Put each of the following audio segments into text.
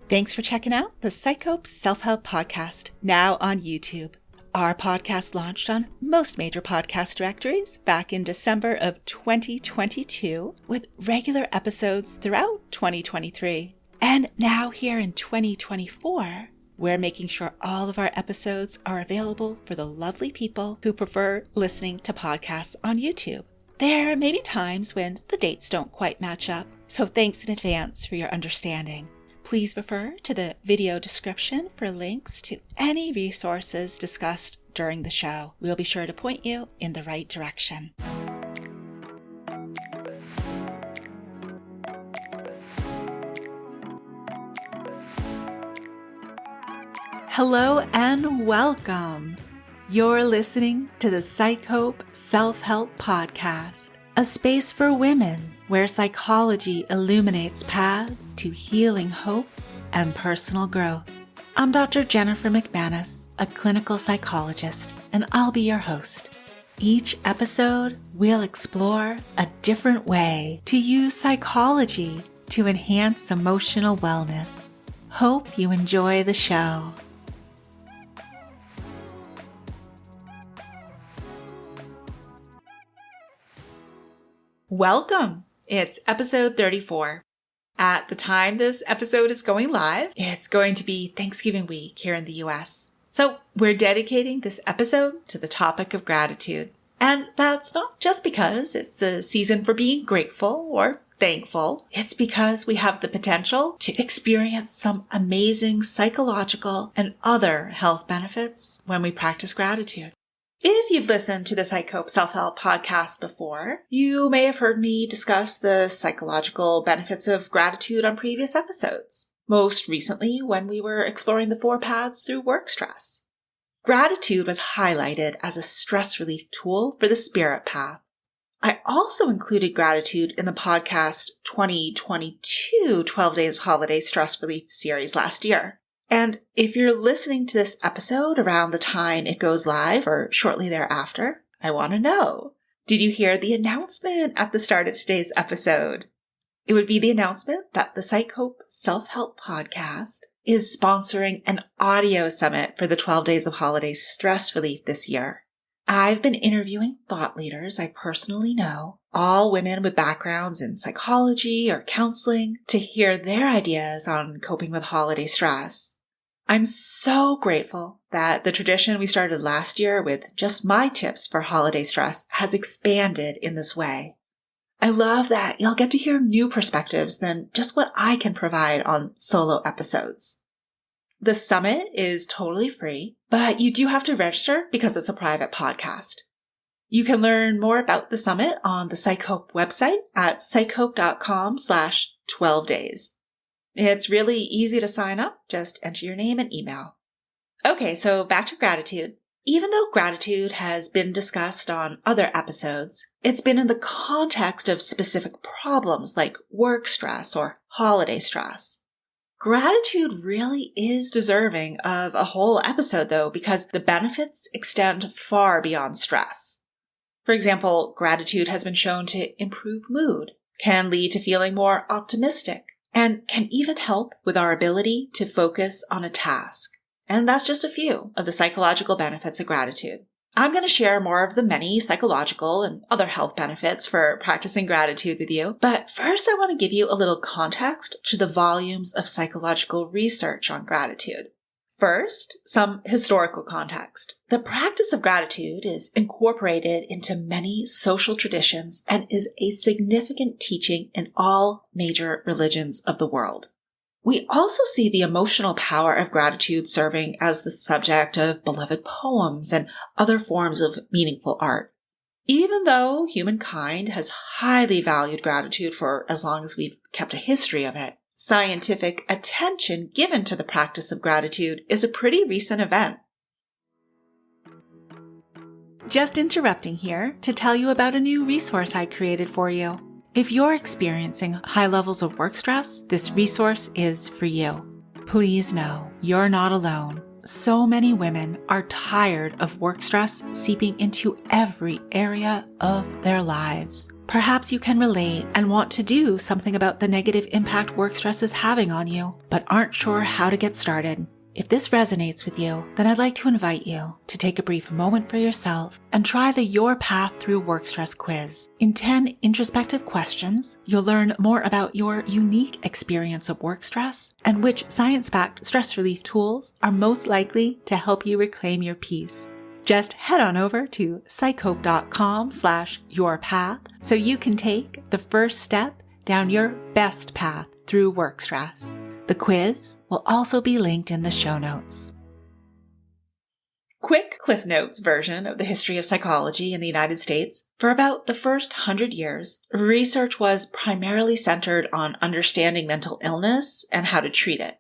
Thanks for checking out the PsycHope Self-Help podcast, now on YouTube. Our podcast launched on most major podcast directories back in December of 2022, with regular episodes throughout 2023. And now here in 2024, we're making sure all of our episodes are available for the lovely people who prefer listening to podcasts on YouTube. There may be times when the dates don't quite match up, so thanks in advance for your understanding. Please refer to the video description for links to any resources discussed during the show. We'll be sure to point you in the right direction. Hello and welcome. You're listening to the PsycHope Self-Help podcast, a space for women where psychology illuminates paths to healing, hope, and personal growth. I'm Dr. Jennifer McManus, a clinical psychologist, and I'll be your host. Each episode, we'll explore a different way to use psychology to enhance emotional wellness. Hope you enjoy the show. Welcome! It's episode 34. At the time this episode is going live, it's going to be Thanksgiving week here in the US. So we're dedicating this episode to the topic of gratitude. And that's not just because it's the season for being grateful or thankful. It's because we have the potential to experience some amazing psychological and other health benefits when we practice gratitude. If you've listened to the PsycHope Self-Help podcast before, you may have heard me discuss the psychological benefits of gratitude on previous episodes, most recently when we were exploring the 4 paths through work stress. Gratitude was highlighted as a stress relief tool for the spirit path. I also included gratitude in the podcast 2022 12 Days Holiday Stress Relief series last year. And if you're listening to this episode around the time it goes live or shortly thereafter, I want to know, did you hear the announcement at the start of today's episode? It would be the announcement that the PsycHope Self-Help podcast is sponsoring an audio summit for the 12 Days of Holiday Stress Relief this year. I've been interviewing thought leaders I personally know, all women with backgrounds in psychology or counseling, to hear their ideas on coping with holiday stress. I'm so grateful that the tradition we started last year with just my tips for holiday stress has expanded in this way. I love that you'll get to hear new perspectives than just what I can provide on solo episodes. The summit is totally free, but you do have to register because it's a private podcast. You can learn more about the summit on the PsycHope website at psychope.com/12days. It's really easy to sign up. Just enter your name and email. Okay, so back to gratitude. Even though gratitude has been discussed on other episodes, it's been in the context of specific problems like work stress or holiday stress. Gratitude really is deserving of a whole episode, though, because the benefits extend far beyond stress. For example, gratitude has been shown to improve mood, can lead to feeling more optimistic, and can even help with our ability to focus on a task. And that's just a few of the psychological benefits of gratitude. I'm going to share more of the many psychological and other health benefits for practicing gratitude with you. But first, I want to give you a little context to the volumes of psychological research on gratitude. First, some historical context. The practice of gratitude is incorporated into many social traditions and is a significant teaching in all major religions of the world. We also see the emotional power of gratitude serving as the subject of beloved poems and other forms of meaningful art. Even though humankind has highly valued gratitude for as long as we've kept a history of it, scientific attention given to the practice of gratitude is a pretty recent event. Just interrupting here to tell you about a new resource I created for you. If you're experiencing high levels of work stress, this resource is for you. Please know you're not alone. so many women are tired of work stress seeping into every area of their lives. Perhaps you can relate and want to do something about the negative impact work stress is having on you, but aren't sure how to get started. If this resonates with you, then I'd like to invite you to take a brief moment for yourself and try the Your Path Through Work Stress quiz. In 10 introspective questions, you'll learn more about your unique experience of work stress and which science-backed stress relief tools are most likely to help you reclaim your peace. Just head on over to psychope.com/yourpath so you can take the first step down your best path through work stress. The quiz will also be linked in the show notes. Quick Cliff Notes version of the history of psychology in the United States. For about the first 100 years, research was primarily centered on understanding mental illness and how to treat it.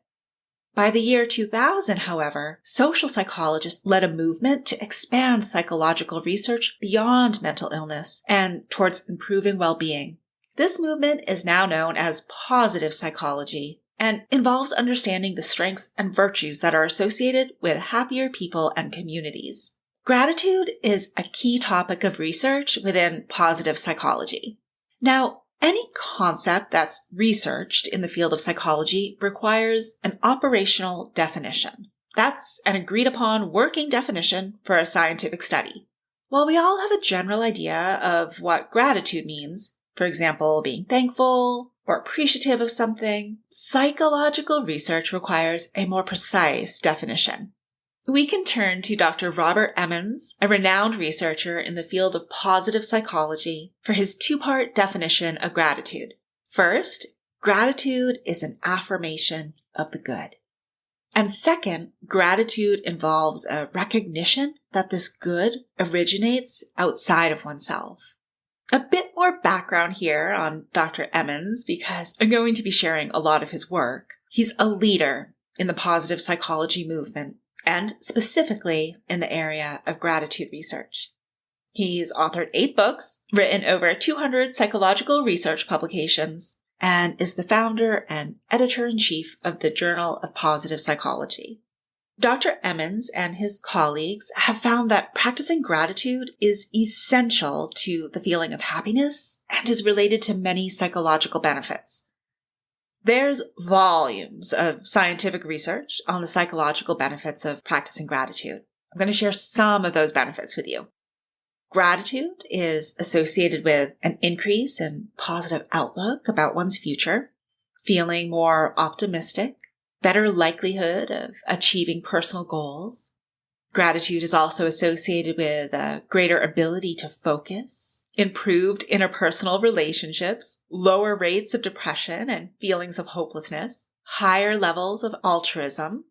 By the year 2000, however, social psychologists led a movement to expand psychological research beyond mental illness and towards improving well-being. This movement is now known as positive psychology and involves understanding the strengths and virtues that are associated with happier people and communities. Gratitude is a key topic of research within positive psychology. Now, any concept that's researched in the field of psychology requires an operational definition. That's an agreed upon working definition for a scientific study. While we all have a general idea of what gratitude means, for example, being thankful or appreciative of something, psychological research requires a more precise definition. We can turn to Dr. Robert Emmons, a renowned researcher in the field of positive psychology, for his two-part definition of gratitude. First, gratitude is an affirmation of the good. And second, gratitude involves a recognition that this good originates outside of oneself. A bit more background here on Dr. Emmons because I'm going to be sharing a lot of his work. He's a leader in the positive psychology movement and specifically in the area of gratitude research. He's authored 8 books, written over 200 psychological research publications, and is the founder and editor-in-chief of the Journal of Positive Psychology. Dr. Emmons and his colleagues have found that practicing gratitude is essential to the feeling of happiness and is related to many psychological benefits. There's volumes of scientific research on the psychological benefits of practicing gratitude. I'm going to share some of those benefits with you. Gratitude is associated with an increase in positive outlook about one's future, feeling more optimistic, better likelihood of achieving personal goals. Gratitude is also associated with a greater ability to focus, improved interpersonal relationships, lower rates of depression and feelings of hopelessness, higher levels of altruism.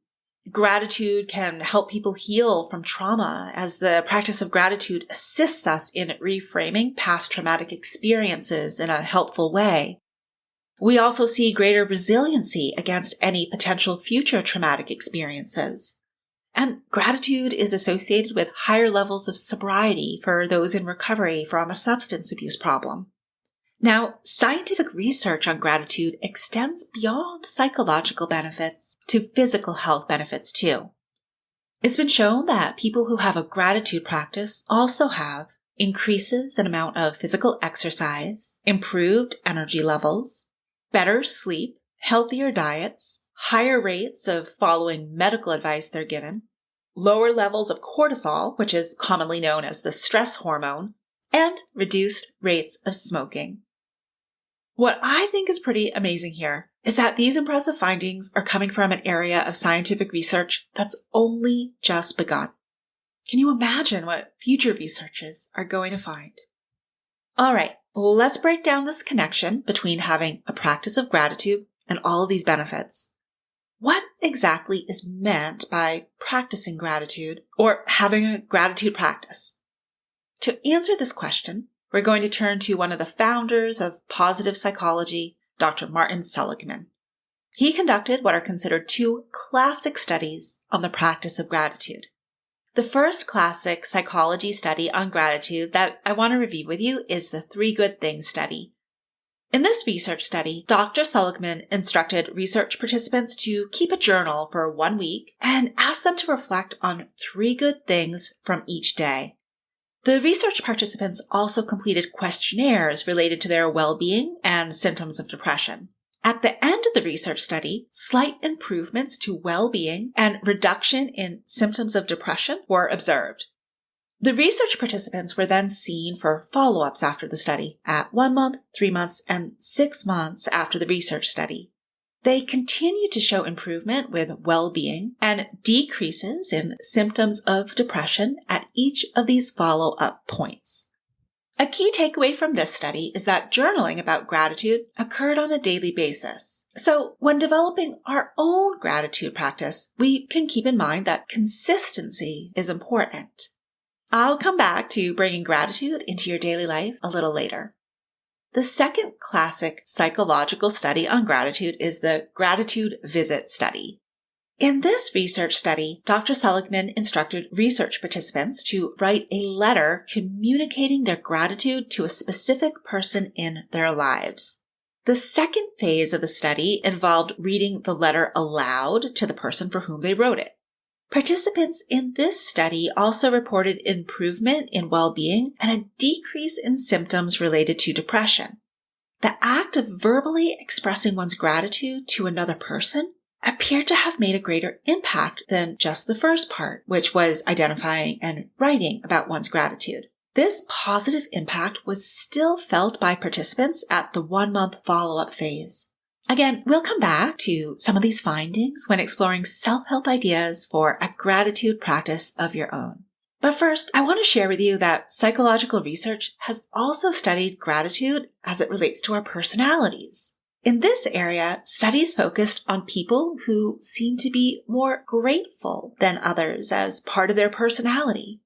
Gratitude can help people heal from trauma as the practice of gratitude assists us in reframing past traumatic experiences in a helpful way. We also see greater resiliency against any potential future traumatic experiences. And gratitude is associated with higher levels of sobriety for those in recovery from a substance abuse problem. Now, scientific research on gratitude extends beyond psychological benefits to physical health benefits too. It's been shown that people who have a gratitude practice also have increases in amount of physical exercise, improved energy levels, better sleep, healthier diets, higher rates of following medical advice they're given, lower levels of cortisol, which is commonly known as the stress hormone, and reduced rates of smoking. What I think is pretty amazing here is that these impressive findings are coming from an area of scientific research that's only just begun. Can you imagine what future researchers are going to find? All right, let's break down this connection between having a practice of gratitude and all of these benefits. What exactly is meant by practicing gratitude or having a gratitude practice? To answer this question, we're going to turn to one of the founders of positive psychology, Dr. Martin Seligman. He conducted what are considered 2 classic studies on the practice of gratitude. The first classic psychology study on gratitude that I want to review with you is the 3 Good Things study. In this research study, Dr. Seligman instructed research participants to keep a journal for 1 week and asked them to reflect on 3 good things from each day. The research participants also completed questionnaires related to their well-being and symptoms of depression. At the end of the research study, slight improvements to well-being and reduction in symptoms of depression were observed. The research participants were then seen for follow-ups after the study at 1 month, 3 months, and 6 months after the research study. They continued to show improvement with well-being and decreases in symptoms of depression at each of these follow-up points. A key takeaway from this study is that journaling about gratitude occurred on a daily basis. So when developing our own gratitude practice, we can keep in mind that consistency is important. I'll come back to bringing gratitude into your daily life a little later. The second classic psychological study on gratitude is the gratitude visit study. In this research study, Dr. Seligman instructed research participants to write a letter communicating their gratitude to a specific person in their lives. The second phase of the study involved reading the letter aloud to the person for whom they wrote it. Participants in this study also reported improvement in well-being and a decrease in symptoms related to depression. The act of verbally expressing one's gratitude to another person appeared to have made a greater impact than just the first part, which was identifying and writing about one's gratitude. This positive impact was still felt by participants at the 1-month follow-up phase. Again, we'll come back to some of these findings when exploring self-help ideas for a gratitude practice of your own. But first, I want to share with you that psychological research has also studied gratitude as it relates to our personalities. In this area, studies focused on people who seem to be more grateful than others as part of their personality.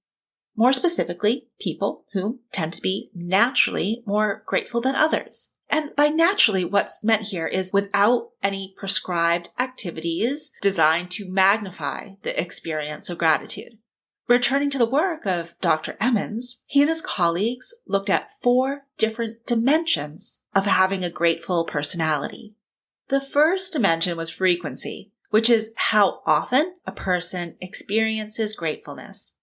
More specifically, people who tend to be naturally more grateful than others. And by naturally, what's meant here is without any prescribed activities designed to magnify the experience of gratitude. Returning to the work of Dr. Emmons, he and his colleagues looked at 4 different dimensions of having a grateful personality. The first dimension was frequency, which is how often a person experiences gratefulness.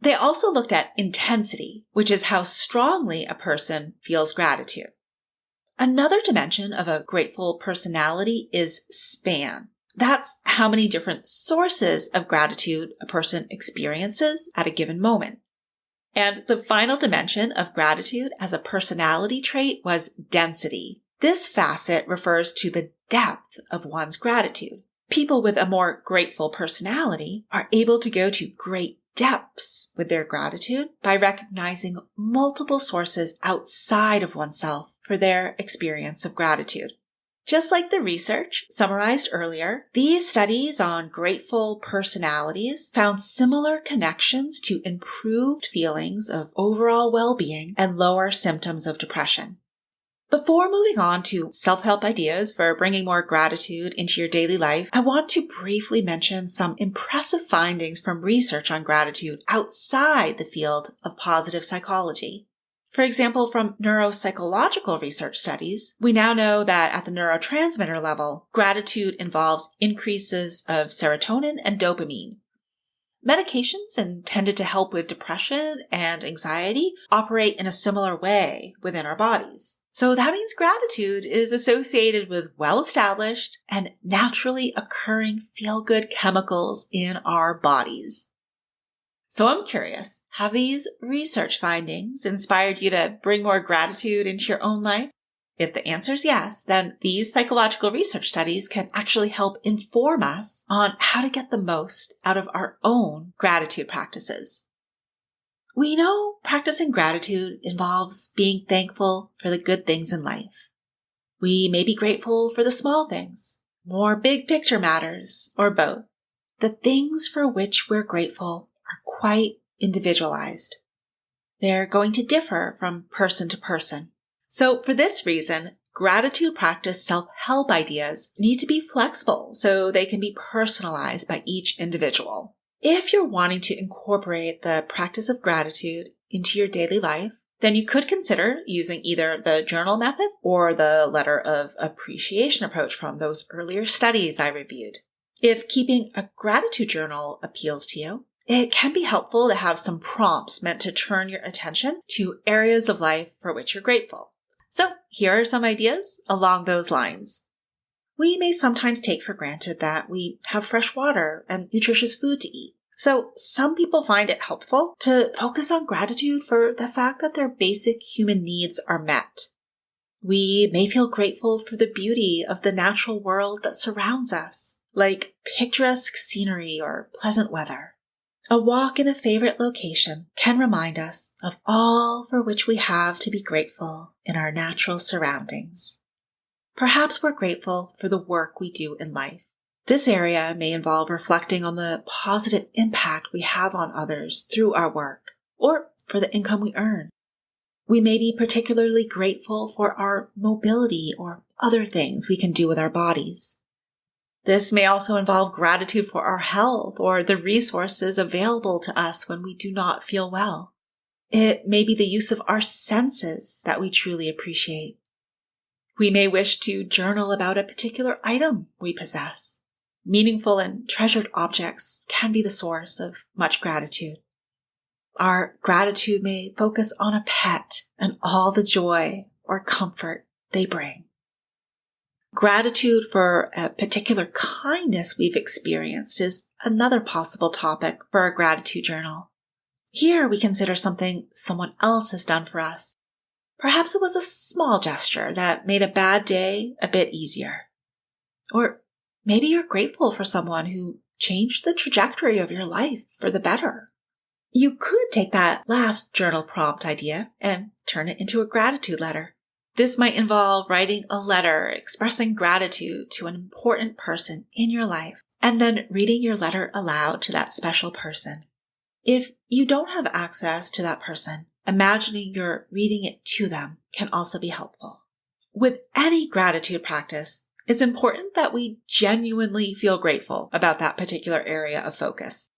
They also looked at intensity, which is how strongly a person feels gratitude. Another dimension of a grateful personality is span. That's how many different sources of gratitude a person experiences at a given moment. And the final dimension of gratitude as a personality trait was density. This facet refers to the depth of one's gratitude. People with a more grateful personality are able to go to great depths with their gratitude by recognizing multiple sources outside of oneself for their experience of gratitude. Just like the research summarized earlier, these studies on grateful personalities found similar connections to improved feelings of overall well-being and lower symptoms of depression. Before moving on to self-help ideas for bringing more gratitude into your daily life, I want to briefly mention some impressive findings from research on gratitude outside the field of positive psychology. For example, from neuropsychological research studies, we now know that at the neurotransmitter level, gratitude involves increases of serotonin and dopamine. Medications intended to help with depression and anxiety operate in a similar way within our bodies. So that means gratitude is associated with well-established and naturally occurring feel-good chemicals in our bodies. So I'm curious, have these research findings inspired you to bring more gratitude into your own life? If the answer is yes, then these psychological research studies can actually help inform us on how to get the most out of our own gratitude practices. We know practicing gratitude involves being thankful for the good things in life. We may be grateful for the small things, more big picture matters, or both. The things for which we're grateful are quite individualized. They're going to differ from person to person. So for this reason, gratitude practice self-help ideas need to be flexible so they can be personalized by each individual. If you're wanting to incorporate the practice of gratitude into your daily life, then you could consider using either the journal method or the letter of appreciation approach from those earlier studies I reviewed. If keeping a gratitude journal appeals to you, it can be helpful to have some prompts meant to turn your attention to areas of life for which you're grateful. So here are some ideas along those lines. We may sometimes take for granted that we have fresh water and nutritious food to eat. So some people find it helpful to focus on gratitude for the fact that their basic human needs are met. We may feel grateful for the beauty of the natural world that surrounds us, like picturesque scenery or pleasant weather. A walk in a favorite location can remind us of all for which we have to be grateful in our natural surroundings. Perhaps we're grateful for the work we do in life. This area may involve reflecting on the positive impact we have on others through our work, or for the income we earn. We may be particularly grateful for our mobility or other things we can do with our bodies. This may also involve gratitude for our health or the resources available to us when we do not feel well. It may be the use of our senses that we truly appreciate. We may wish to journal about a particular item we possess. Meaningful and treasured objects can be the source of much gratitude. Our gratitude may focus on a pet and all the joy or comfort they bring. Gratitude for a particular kindness we've experienced is another possible topic for a gratitude journal. Here we consider something someone else has done for us. Perhaps it was a small gesture that made a bad day a bit easier. Or maybe you're grateful for someone who changed the trajectory of your life for the better. You could take that last journal prompt idea and turn it into a gratitude letter. This might involve writing a letter expressing gratitude to an important person in your life, and then reading your letter aloud to that special person. If you don't have access to that person, imagining you're reading it to them can also be helpful. With any gratitude practice, it's important that we genuinely feel grateful about that particular area of focus.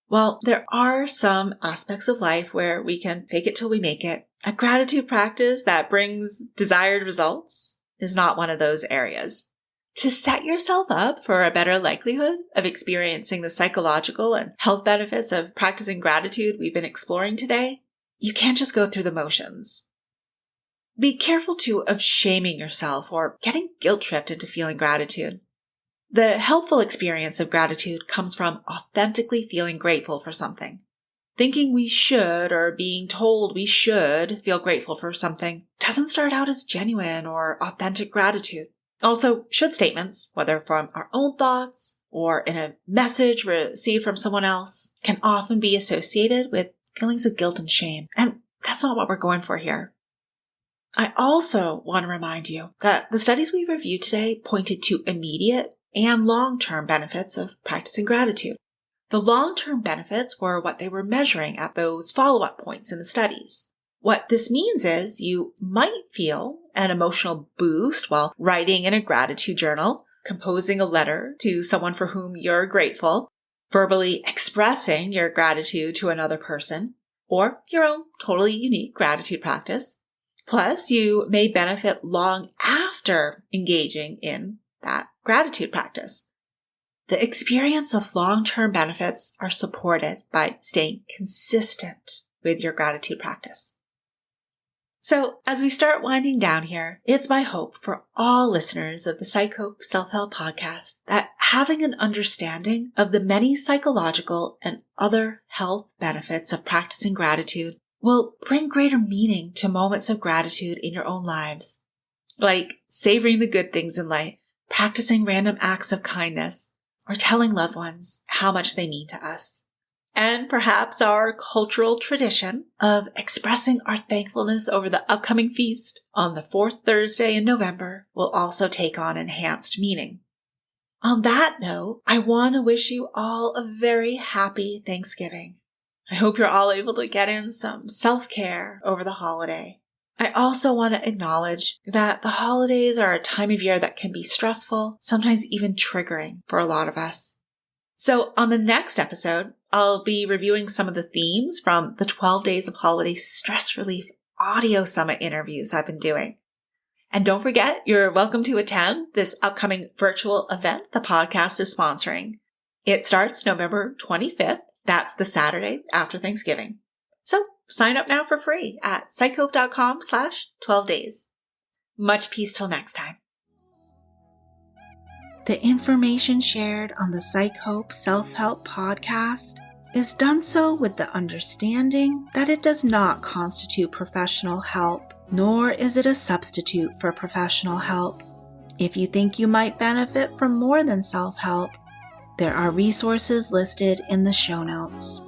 While there are some aspects of life where we can fake it till we make it, a gratitude practice that brings desired results is not one of those areas. To set yourself up for a better likelihood of experiencing the psychological and health benefits of practicing gratitude we've been exploring today, you can't just go through the motions. Be careful too of shaming yourself or getting guilt-tripped into feeling gratitude. The helpful experience of gratitude comes from authentically feeling grateful for something. Thinking we should or being told we should feel grateful for something doesn't start out as genuine or authentic gratitude. Also, should statements, whether from our own thoughts or in a message received from someone else, can often be associated with feelings of guilt and shame, and that's not what we're going for here. I also want to remind you that the studies we reviewed today pointed to immediate and long-term benefits of practicing gratitude. The long-term benefits were what they were measuring at those follow-up points in the studies. What this means is you might feel an emotional boost while writing in a gratitude journal, composing a letter to someone for whom you're grateful, verbally expressing your gratitude to another person, or your own totally unique gratitude practice. Plus, you may benefit long after engaging in that gratitude practice. The experience of long-term benefits are supported by staying consistent with your gratitude practice. So, as we start winding down here, it's my hope for all listeners of the PsycHope Self-Help podcast that having an understanding of the many psychological and other health benefits of practicing gratitude will bring greater meaning to moments of gratitude in your own lives, like savoring the good things in life, practicing random acts of kindness, or telling loved ones how much they mean to us. And perhaps our cultural tradition of expressing our thankfulness over the upcoming feast on the fourth Thursday in November will also take on enhanced meaning. On that note, I want to wish you all a very happy Thanksgiving. I hope you're all able to get in some self-care over the holiday. I also want to acknowledge that the holidays are a time of year that can be stressful, sometimes even triggering for a lot of us. So on the next episode, I'll be reviewing some of the themes from the 12 Days of Holiday Stress Relief audio summit interviews I've been doing. And don't forget, you're welcome to attend this upcoming virtual event the podcast is sponsoring. It starts November 25th. That's the Saturday after Thanksgiving. So sign up now for free at psychope.com/12 days. Much peace till next time. The information shared on the PsycHope Self-Help podcast is done so with the understanding that it does not constitute professional help, nor is it a substitute for professional help. If you think you might benefit from more than self-help, there are resources listed in the show notes.